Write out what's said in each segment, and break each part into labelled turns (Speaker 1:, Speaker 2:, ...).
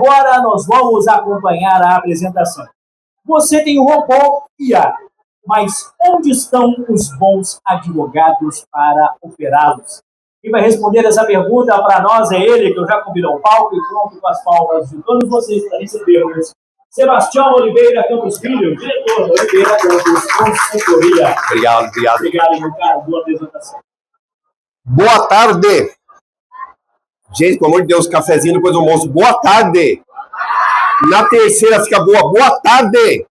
Speaker 1: agora nós vamos acompanhar a apresentação. Você tem o robô IA, mas onde estão os bons advogados para operá-los? Quem vai responder essa pergunta para nós é ele, que eu já convido ao palco e conto com as palmas de todos vocês para recebermos. Sebastião Oliveira Campos Filho, diretor da Oliveira Campos Consultoria.
Speaker 2: Obrigado.
Speaker 1: Obrigado, meu cara. Boa apresentação.
Speaker 2: Boa tarde. Gente, pelo amor de Deus, cafezinho depois do almoço. Boa tarde. Na terceira fica boa tarde.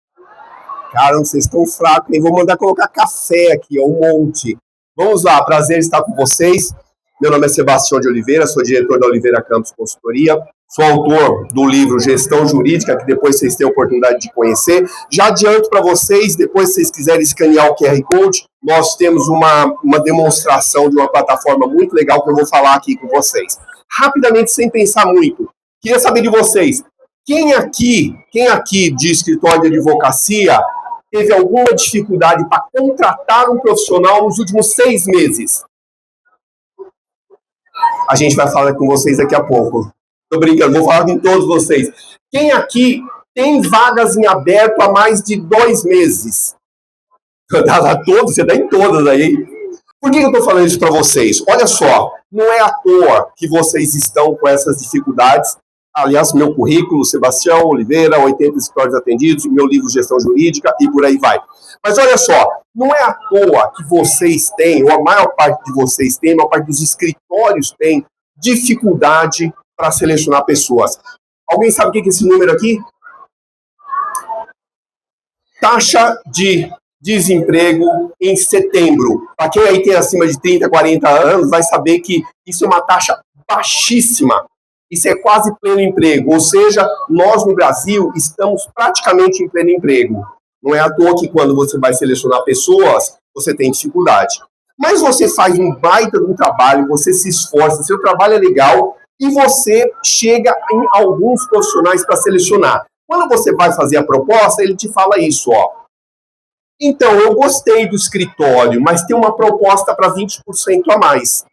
Speaker 2: Caramba, vocês estão fracos, hein? Vou mandar colocar café aqui, ó, um monte. Vamos lá, prazer estar com vocês. Meu nome é Sebastião de Oliveira, sou diretor da Oliveira Campos Consultoria. Sou autor do livro Gestão Jurídica, que depois vocês têm a oportunidade de conhecer. Já adianto para vocês, depois se vocês quiserem escanear o QR Code, nós temos uma demonstração de uma plataforma muito legal que eu vou falar aqui com vocês. Rapidamente, sem pensar muito, queria saber de vocês, quem aqui de escritório de advocacia teve alguma dificuldade para contratar um profissional nos últimos 6 meses? A gente vai falar com vocês daqui a pouco. Tô brincando, vou falar com todos vocês. Quem aqui tem vagas em aberto há mais de 2 meses? Todos, você está em todas aí. Por que eu estou falando isso para vocês? Olha só, não é à toa que vocês estão com essas dificuldades. Aliás, meu currículo, Sebastião Oliveira, 80 escritórios atendidos, meu livro Gestão Jurídica e por aí vai. Mas olha só, não é à toa que vocês têm, ou a maior parte de vocês tem, a maior parte dos escritórios tem dificuldade para selecionar pessoas. Alguém sabe o que é esse número aqui? Taxa de desemprego em setembro. Para quem aí tem acima de 30, 40 anos, vai saber que isso é uma taxa baixíssima. Isso é quase pleno emprego. Ou seja, nós no Brasil estamos praticamente em pleno emprego. Não é à toa que quando você vai selecionar pessoas, você tem dificuldade. Mas você faz um baita de um trabalho, você se esforça, seu trabalho é legal, e você chega em alguns profissionais para selecionar. Quando você vai fazer a proposta, ele te fala isso, ó. Então, eu gostei do escritório, mas tem uma proposta para 20% a mais.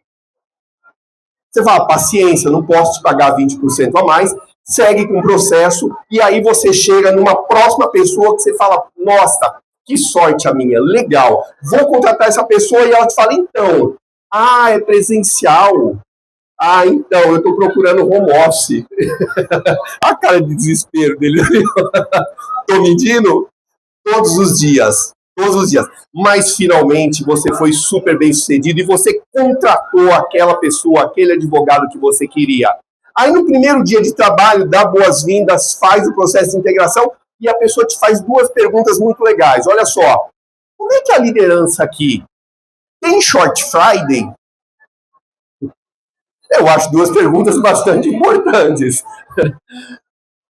Speaker 2: Você fala, paciência, não posso te pagar 20% a mais, segue com o processo, e aí você chega numa próxima pessoa que você fala, nossa, que sorte a minha, legal, vou contratar essa pessoa, e ela te fala, então, é presencial. Então, eu estou procurando home office. A cara de desespero dele. Estou mentindo? Todos os dias. Mas, finalmente, você foi super bem sucedido e você contratou aquela pessoa, aquele advogado que você queria. Aí, no primeiro dia de trabalho, dá boas-vindas, faz o processo de integração e a pessoa te faz 2 perguntas muito legais. Olha só, como é que é a liderança aqui? Tem short Friday? Eu acho 2 perguntas bastante importantes.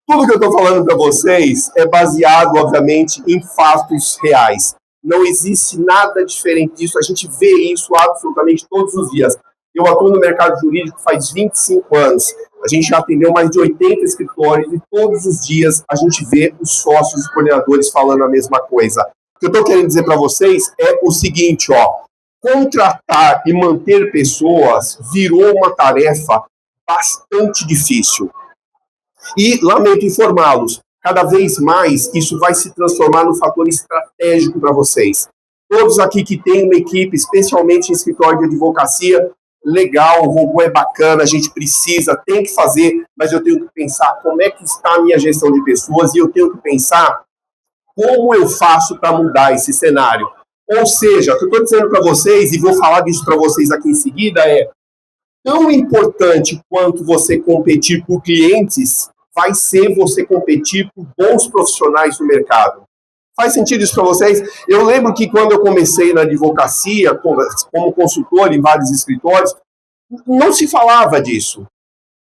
Speaker 2: Tudo que eu estou falando para vocês é baseado, obviamente, em fatos reais. Não existe nada diferente disso. A gente vê isso absolutamente todos os dias. Eu atuo no mercado jurídico faz 25 anos. A gente já atendeu mais de 80 escritórios e todos os dias a gente vê os sócios e coordenadores falando a mesma coisa. O que eu estou querendo dizer para vocês é o seguinte, ó. Contratar e manter pessoas virou uma tarefa bastante difícil. E, lamento informá-los, cada vez mais isso vai se transformar num fator estratégico para vocês. Todos aqui que têm uma equipe, especialmente em escritório de advocacia, legal, o robô é bacana, a gente precisa, tem que fazer, mas eu tenho que pensar como é que está a minha gestão de pessoas e eu tenho que pensar como eu faço para mudar esse cenário. Ou seja, o que eu estou dizendo para vocês, e vou falar disso para vocês aqui em seguida, é tão importante quanto você competir por clientes, vai ser você competir por bons profissionais no mercado. Faz sentido isso para vocês? Eu lembro que quando eu comecei na advocacia, como consultor em vários escritórios, não se falava disso.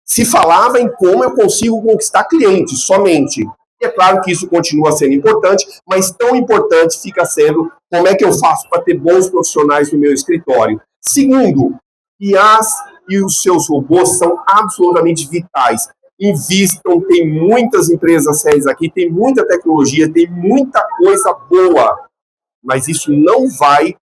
Speaker 2: Se falava em como eu consigo conquistar clientes, somente. E é claro que isso continua sendo importante, mas tão importante fica sendo como é que eu faço para ter bons profissionais no meu escritório. Segundo, IAs e os seus robôs são absolutamente vitais. Invistam, tem muitas empresas sérias aqui, tem muita tecnologia, tem muita coisa boa. Mas isso não vai,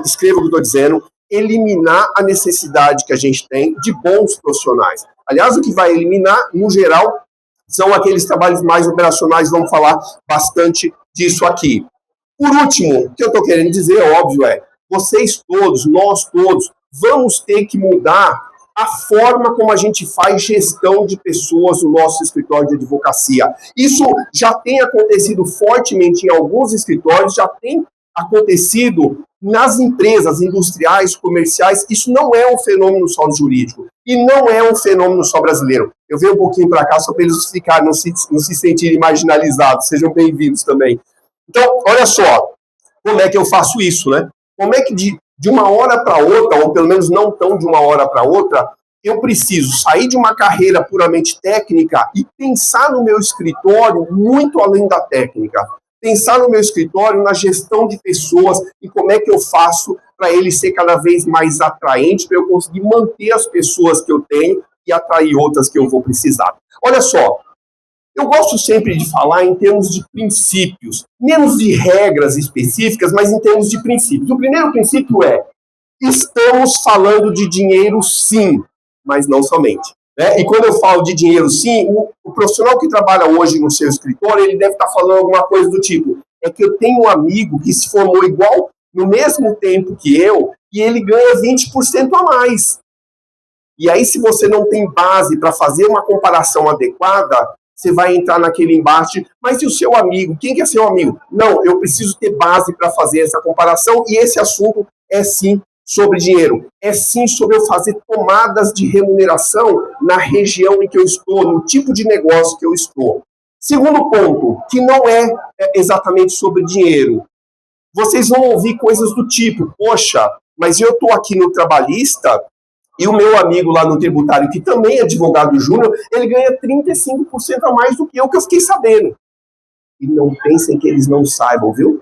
Speaker 2: escreva o que eu estou dizendo, eliminar a necessidade que a gente tem de bons profissionais. Aliás, o que vai eliminar, no geral, são aqueles trabalhos mais operacionais, vamos falar bastante disso aqui. Por último, o que eu estou querendo dizer, óbvio, vocês todos, nós todos, vamos ter que mudar a forma como a gente faz gestão de pessoas no nosso escritório de advocacia. Isso já tem acontecido fortemente em alguns escritórios, já tem acontecido nas empresas industriais, comerciais. Isso não é um fenômeno só jurídico e não é um fenômeno só brasileiro. Eu venho um pouquinho para cá só para eles ficarem, não se sentirem marginalizados. Sejam bem-vindos também. Então, olha só, como é que eu faço isso, né? Como é que de uma hora para outra, ou pelo menos não tão de uma hora para outra, eu preciso sair de uma carreira puramente técnica e pensar no meu escritório muito além da técnica. Pensar no meu escritório na gestão de pessoas e como é que eu faço para ele ser cada vez mais atraente, para eu conseguir manter as pessoas que eu tenho e atrair outras que eu vou precisar. Olha só, eu gosto sempre de falar em termos de princípios, menos de regras específicas, mas em termos de princípios. O primeiro princípio é: estamos falando de dinheiro, sim, mas não somente. Né? E quando eu falo de dinheiro, sim, o profissional que trabalha hoje no seu escritório, ele deve estar falando alguma coisa do tipo: é que eu tenho um amigo que se formou igual no mesmo tempo que eu e ele ganha 20% a mais. E aí, se você não tem base para fazer uma comparação adequada, você vai entrar naquele embate. Mas e o seu amigo? Quem que é seu amigo? Não, eu preciso ter base para fazer essa comparação, e esse assunto é sim sobre dinheiro. É sim sobre eu fazer tomadas de remuneração na região em que eu estou, no tipo de negócio que eu estou. Segundo ponto, que não é exatamente sobre dinheiro. Vocês vão ouvir coisas do tipo: poxa, mas eu estou aqui no trabalhista e o meu amigo lá no tributário, que também é advogado júnior, ele ganha 35% a mais do que eu fiquei sabendo. E não pensem que eles não saibam, viu?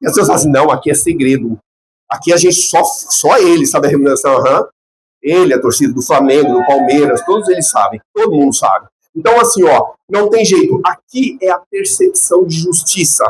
Speaker 2: E as pessoas falam assim: não, aqui é segredo. Aqui a gente só ele sabe a remuneração. Ele, a torcida do Flamengo, do Palmeiras, todos eles sabem, todo mundo sabe. Então, assim, não tem jeito. Aqui é a percepção de justiça.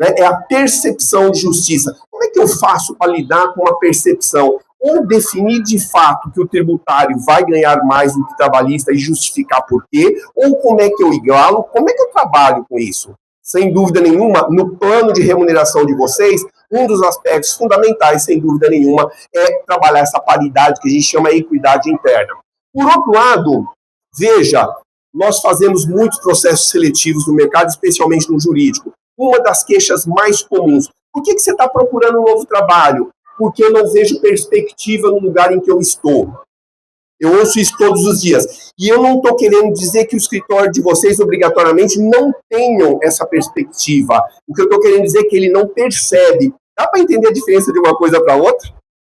Speaker 2: Né? É a percepção de justiça. Como é que eu faço para lidar com a percepção? Ou definir de fato que o tributário vai ganhar mais do que o trabalhista e justificar por quê, ou como é que eu igualo, como é que eu trabalho com isso? Sem dúvida nenhuma, no plano de remuneração de vocês, um dos aspectos fundamentais, sem dúvida nenhuma, é trabalhar essa paridade que a gente chama de equidade interna. Por outro lado, veja, nós fazemos muitos processos seletivos no mercado, especialmente no jurídico. Uma das queixas mais comuns: por que você está procurando um novo trabalho? Porque eu não vejo perspectiva no lugar em que eu estou. Eu ouço isso todos os dias. E eu não estou querendo dizer que o escritório de vocês, obrigatoriamente, não tenham essa perspectiva. O que eu estou querendo dizer é que ele não percebe. Dá para entender a diferença de uma coisa para outra?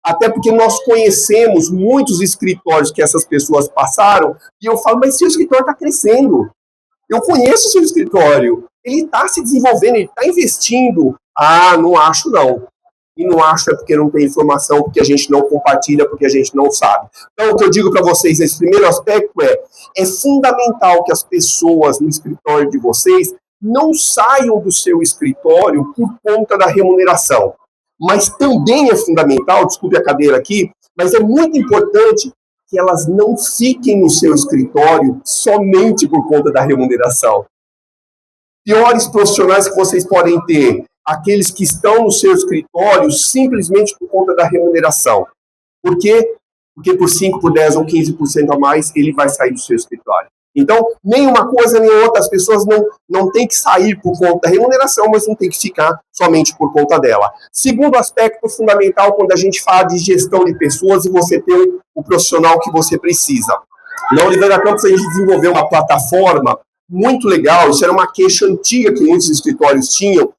Speaker 2: Até porque nós conhecemos muitos escritórios que essas pessoas passaram, e eu falo: mas seu escritório está crescendo. Eu conheço o seu escritório. Ele está se desenvolvendo, ele está investindo. Ah, não acho não. E não acho é porque não tem informação, porque a gente não compartilha, porque a gente não sabe. Então, o que eu digo para vocês nesse primeiro aspecto é fundamental que as pessoas no escritório de vocês não saiam do seu escritório por conta da remuneração. Mas também é fundamental, desculpe a cadeira aqui, mas é muito importante que elas não fiquem no seu escritório somente por conta da remuneração. Piores profissionais que vocês podem ter: aqueles que estão no seu escritório simplesmente por conta da remuneração. Por quê? Porque por 5, por 10 ou 15% a mais, ele vai sair do seu escritório. Então, nem uma coisa nem outra. As pessoas não têm que sair por conta da remuneração, mas não tem que ficar somente por conta dela. Segundo aspecto fundamental quando a gente fala de gestão de pessoas e você ter o profissional que você precisa. Na Oliveira Campos, a gente desenvolveu uma plataforma muito legal. Isso era uma queixa antiga que muitos escritórios tinham.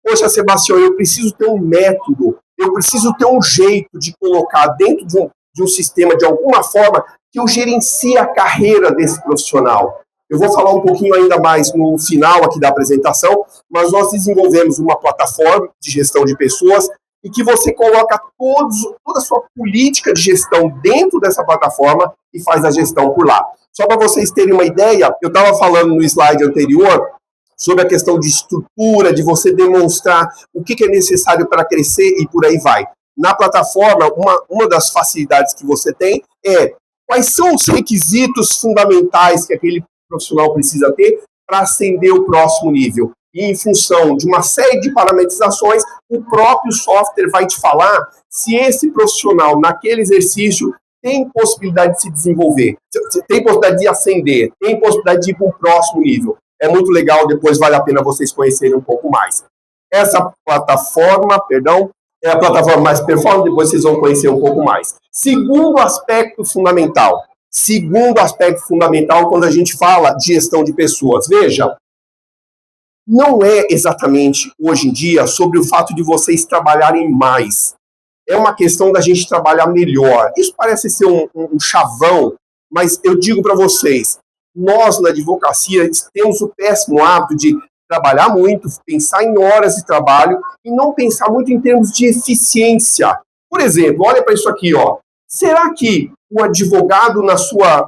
Speaker 2: Poxa, Sebastião, eu preciso ter um método, eu preciso ter um jeito de colocar dentro de um sistema, de alguma forma, que eu gerencie a carreira desse profissional. Eu vou falar um pouquinho ainda mais no final aqui da apresentação, mas nós desenvolvemos uma plataforma de gestão de pessoas e que você coloca toda a sua política de gestão dentro dessa plataforma e faz a gestão por lá. Só para vocês terem uma ideia, eu estava falando no slide anterior sobre a questão de estrutura, de você demonstrar o que é necessário para crescer e por aí vai. Na plataforma, uma das facilidades que você tem é quais são os requisitos fundamentais que aquele profissional precisa ter para ascender o próximo nível. E em função de uma série de parametrizações, o próprio software vai te falar se esse profissional, naquele exercício, tem possibilidade de se desenvolver, tem possibilidade de ascender, tem possibilidade de ir para um próximo nível. É muito legal, depois vale a pena vocês conhecerem um pouco mais. Essa plataforma, é a plataforma mais performante, depois vocês vão conhecer um pouco mais. Segundo aspecto fundamental, quando a gente fala de gestão de pessoas, veja, não é exatamente, hoje em dia, sobre o fato de vocês trabalharem mais. É uma questão da gente trabalhar melhor. Isso parece ser um chavão, mas eu digo para vocês, nós na advocacia temos o péssimo hábito de trabalhar muito, pensar em horas de trabalho e não pensar muito em termos de eficiência. Por exemplo, olha para isso aqui, ó. Será que o advogado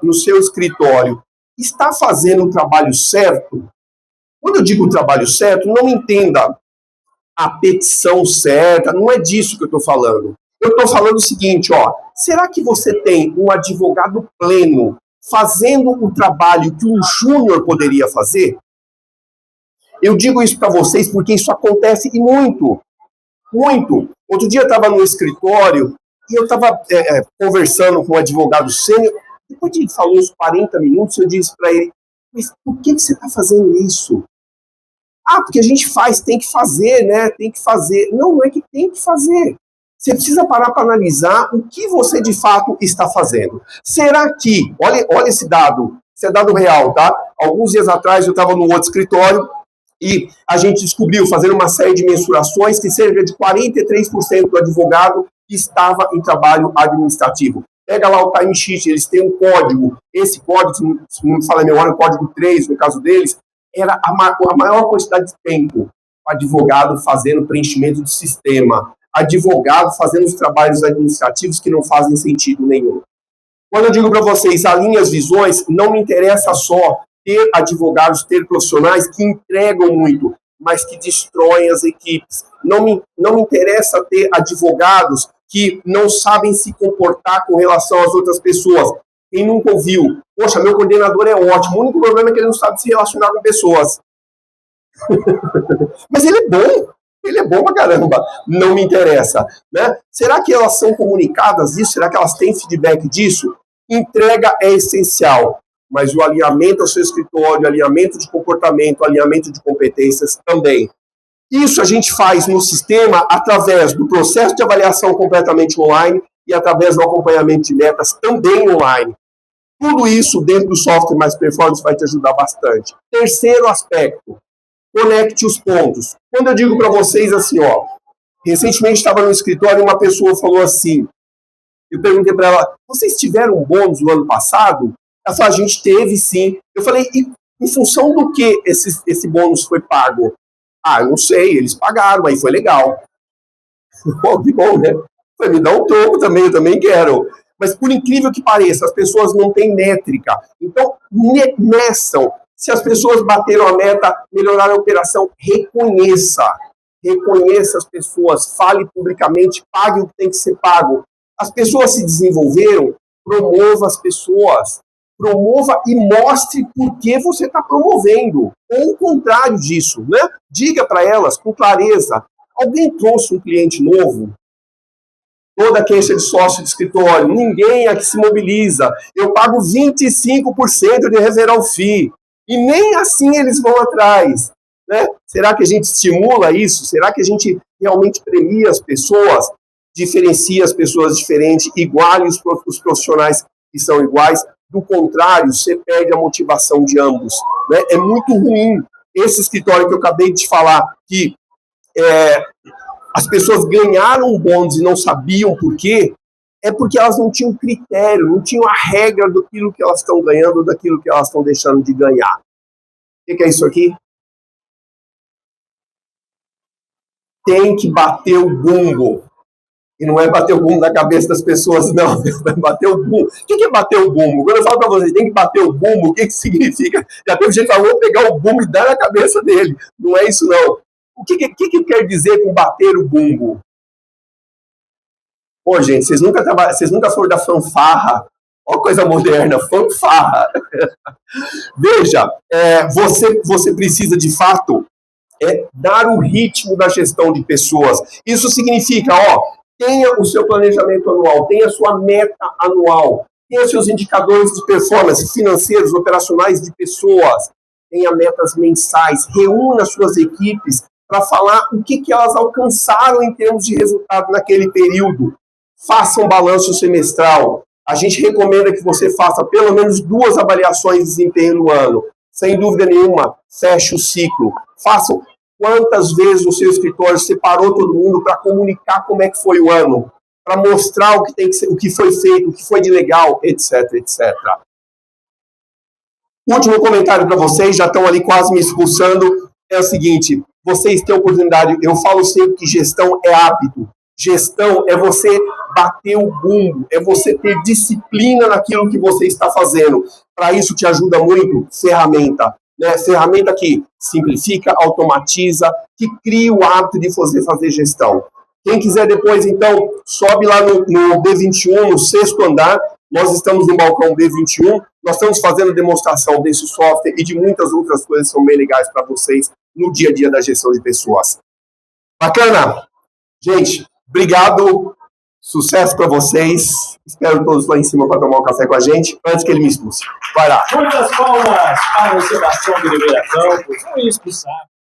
Speaker 2: no seu escritório está fazendo o trabalho certo? Quando eu digo o trabalho certo, não entenda a petição certa, não é disso que eu estou falando. Eu estou falando o seguinte, ó, será que você tem um advogado pleno fazendo o trabalho que um júnior poderia fazer? Eu digo isso para vocês porque isso acontece e muito, muito. Outro dia eu estava no escritório e eu estava conversando com um advogado sênior, depois de falar uns 40 minutos, eu disse para ele, mas por que você está fazendo isso? Ah, porque a gente faz, tem que fazer, né? Tem que fazer. Não, não é que tem que fazer. Você precisa parar para analisar o que você de fato está fazendo. Será que, olha esse dado, esse é dado real, tá? Alguns dias atrás eu estava no outro escritório e a gente descobriu, fazendo uma série de mensurações, que cerca de 43% do advogado estava em trabalho administrativo. Pega lá o timesheet, eles têm um código. Esse código, se não me fala a memória, o código 3, no caso deles, era a maior quantidade de tempo. Advogado fazendo preenchimento de sistema. Advogado fazendo os trabalhos administrativos que não fazem sentido nenhum. Quando eu digo para vocês, alinhe as visões, não me interessa só ter advogados, ter profissionais que entregam muito, mas que destroem as equipes. Não me interessa ter advogados que não sabem se comportar com relação às outras pessoas. Quem nunca ouviu? Poxa, meu coordenador é ótimo, o único problema é que ele não sabe se relacionar com pessoas. Mas ele é bom pra caramba, não me interessa. Né? Será que elas são comunicadas disso? Será que elas têm feedback disso? Entrega é essencial, mas o alinhamento ao seu escritório, alinhamento de comportamento, alinhamento de competências também. Isso a gente faz no sistema através do processo de avaliação completamente online e através do acompanhamento de metas também online. Tudo isso dentro do software mais performance vai te ajudar bastante. Terceiro aspecto, conecte os pontos. Quando eu digo para vocês assim, ó, recentemente estava no escritório e uma pessoa falou assim, eu perguntei para ela, vocês tiveram um bônus no ano passado? Ela falou, a gente teve sim. Eu falei, e em função do que esse bônus foi pago? Ah, eu não sei, eles pagaram, aí foi legal. Pô, que bom, né? Falei, me dá um troco também, eu também quero. Mas por incrível que pareça, as pessoas não têm métrica. Então, meçam. Se as pessoas bateram a meta, melhoraram a operação, reconheça. Reconheça as pessoas, fale publicamente, pague o que tem que ser pago. As pessoas se desenvolveram, promova as pessoas. Promova e mostre por que você está promovendo. Ou o contrário disso, né? Diga para elas com clareza. Alguém trouxe um cliente novo? Toda queixa de sócio de escritório, ninguém aqui se mobiliza. Eu pago 25% de reservar fee. E nem assim eles vão atrás. Né? Será que a gente estimula isso? Será que a gente realmente premia as pessoas? Diferencia as pessoas diferentes, iguale os profissionais que são iguais? Do contrário, você perde a motivação de ambos. Né? É muito ruim. Esse escritório que eu acabei de falar, que as pessoas ganharam um bônus e não sabiam por quê, é porque elas não tinham critério, não tinham a regra daquilo que elas estão ganhando, daquilo que elas estão deixando de ganhar. O que é isso aqui? Tem que bater o bumbo. E não é bater o bumbo na cabeça das pessoas, não. É bater o bumbo. O que é bater o bumbo? Quando eu falo para vocês, tem que bater o bumbo, o que significa? Já teve gente que falou, pegar o bumbo e dar na cabeça dele. Não é isso, não. O que quer dizer com bater o bumbo? Pô, gente, vocês nunca foram da fanfarra Ó, coisa moderna, fanfarra. Veja, você precisa, de fato, dar o ritmo da gestão de pessoas. Isso significa, tenha o seu planejamento anual, tenha a sua meta anual, tenha seus indicadores de performance financeiros, operacionais de pessoas, tenha metas mensais, reúna suas equipes para falar o que elas alcançaram em termos de resultado naquele período. Faça um balanço semestral. A gente recomenda que você faça pelo menos 2 avaliações de desempenho no ano. Sem dúvida nenhuma, feche o ciclo. Faça quantas vezes o seu escritório separou todo mundo para comunicar como é que foi o ano, para mostrar o que tem que ser, o que foi feito, o que foi de legal, etc, etc. Último comentário para vocês, já estão ali quase me expulsando, é o seguinte: vocês têm oportunidade, eu falo sempre que gestão é hábito. Gestão é você bater o bumbo, é você ter disciplina naquilo que você está fazendo. Para isso te ajuda muito ferramenta. Ferramenta que simplifica, automatiza, que cria o hábito de você fazer gestão. Quem quiser depois, então, sobe lá no B21, no 6º andar. Nós estamos no balcão B21. Nós estamos fazendo demonstração desse software e de muitas outras coisas que são bem legais para vocês no dia a dia da gestão de pessoas. Bacana? Gente, obrigado. Sucesso para vocês. Espero todos lá em cima para tomar um café com a gente, antes que ele me expulse. Vai lá.
Speaker 1: Muitas palmas para o Sebastião de Oliveira Campos. Não ia expulsar.